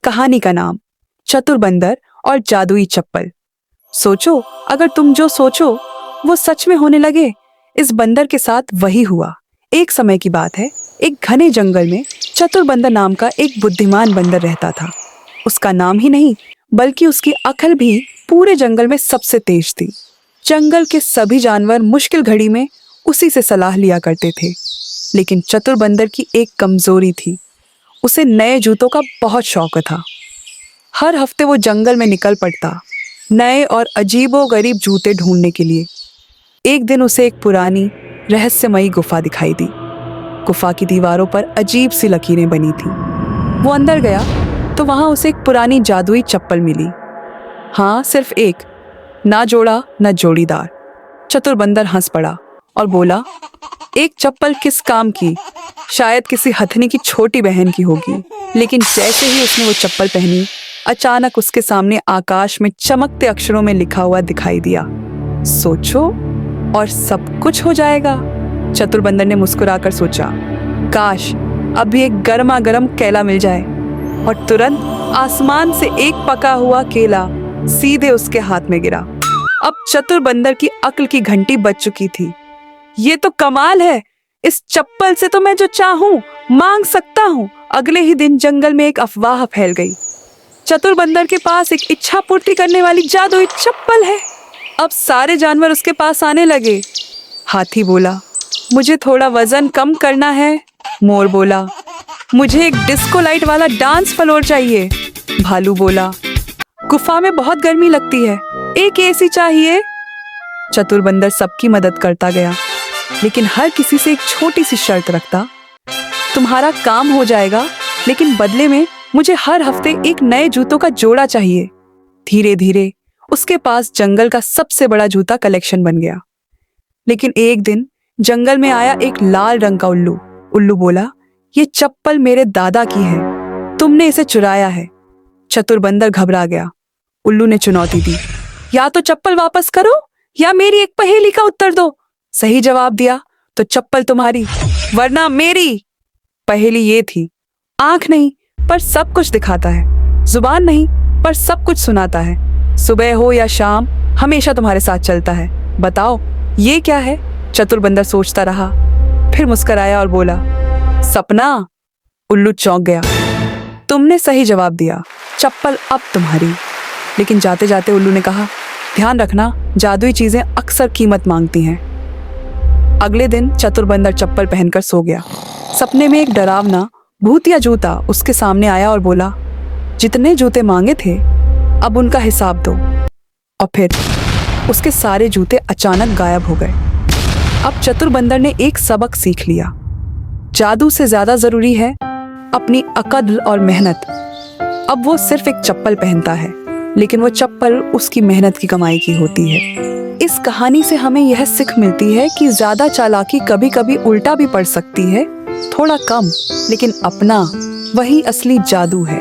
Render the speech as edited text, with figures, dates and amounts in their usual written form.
कहानी का नाम चतुर बंदर और जादुई चप्पल। सोचो, अगर तुम जो सोचो वो सच में होने लगे। इस बंदर के साथ वही हुआ। एक समय की बात है, एक घने जंगल में चतुर बंदर नाम का एक बुद्धिमान बंदर रहता था। उसका नाम ही नहीं बल्कि उसकी अकल भी पूरे जंगल में सबसे तेज थी। जंगल के सभी जानवर मुश्किल घड़ी में उसी से सलाह लिया करते थे। लेकिन चतुर बंदर की एक कमजोरी थी, उसे नए जूतों का बहुत शौक था। हर हफ्ते वो जंगल में निकल पड़ता, नए और अजीबोगरीब जूते ढूंढने के लिए। एक दिन उसे एक पुरानी रहस्यमयी गुफा दिखाई दी। गुफा की दीवारों पर अजीब सी लकीरें बनी थी। वो अंदर गया तो वहां उसे एक पुरानी जादुई चप्पल मिली। हाँ, सिर्फ एक, ना जोड़ा ना जोड़ीदार। चतुर बंदर हंस पड़ा और बोला, एक चप्पल किस काम की? शायद किसी हथनी की छोटी बहन की होगी। लेकिन जैसे ही उसने वो चप्पल पहनी, अचानक उसके सामने आकाश में चमकते अक्षरों में लिखा हुआ दिखाई दिया, सोचो और सब कुछ हो जाएगा। चतुर बंदर ने मुस्कुराकर सोचा, काश अभी एक गर्मा गर्म केला मिल जाए। और तुरंत आसमान से एक पका हुआ केला सीधे उसके हाथ में गिरा। अब चतुर बंदर की अक्ल की घंटी बज चुकी थी। ये तो कमाल है, इस चप्पल से तो मैं जो चाहूं मांग सकता हूं। अगले ही दिन जंगल में एक अफवाह फैल गई, चतुर बंदर के पास एक इच्छा पूर्ति करने वाली जादुई चप्पल है। अब सारे जानवर उसके पास आने लगे। हाथी बोला, मुझे थोड़ा वजन कम करना है। मोर बोला, मुझे एक डिस्को लाइट वाला डांस फ्लोर चाहिए। भालू बोला, गुफा में बहुत गर्मी लगती है, एक एसी चाहिए। चतुर बंदर सबकी मदद करता गया, लेकिन हर किसी से एक छोटी सी शर्त रखता, तुम्हारा काम हो जाएगा, लेकिन बदले में मुझे हर हफ्ते एक नए जूतों का जोड़ा चाहिए। धीरे धीरे उसके पास जंगल का सबसे बड़ा जूता कलेक्शन बन गया। लेकिन एक दिन जंगल में आया एक लाल रंग का उल्लू। उल्लू बोला, ये चप्पल मेरे दादा की है, तुमने इसे चुराया है। चतुर बंदर घबरा गया। उल्लू ने चुनौती दी, या तो चप्पल वापस करो या मेरी एक पहेली का उत्तर दो। सही जवाब दिया तो चप्पल तुम्हारी, वरना मेरी। पहेली ये थी, आंख नहीं पर सब कुछ दिखाता है, जुबान नहीं पर सब कुछ सुनाता है, सुबह हो या शाम हमेशा तुम्हारे साथ चलता है। बताओ ये क्या है? चतुर बंदर सोचता रहा, फिर मुस्कुराया और बोला, सपना। उल्लू चौंक गया, तुमने सही जवाब दिया, चप्पल अब तुम्हारी। लेकिन जाते जाते उल्लू ने कहा, ध्यान रखना, जादुई चीजें अक्सर कीमत मांगती हैं। अगले दिन चतुर बंदर चप्पल पहनकर सो गया। सपने में एक डरावना भूतिया जूता उसके सामने आया और बोला, जितने जूते मांगे थे अब उनका हिसाब दो। और फिर उसके सारे जूते अचानक गायब हो गए। अब चतुर बंदर ने एक सबक सीख लिया, जादू से ज्यादा जरूरी है अपनी अकल और मेहनत। अब वो सिर्फ एक चप्पल पहनता है, लेकिन वो चप्पल उसकी मेहनत की कमाई की होती है। इस कहानी से हमें यह सीख मिलती है कि ज्यादा चालाकी कभी कभी उल्टा भी पड़ सकती है। थोड़ा कम लेकिन अपना, वही असली जादू है।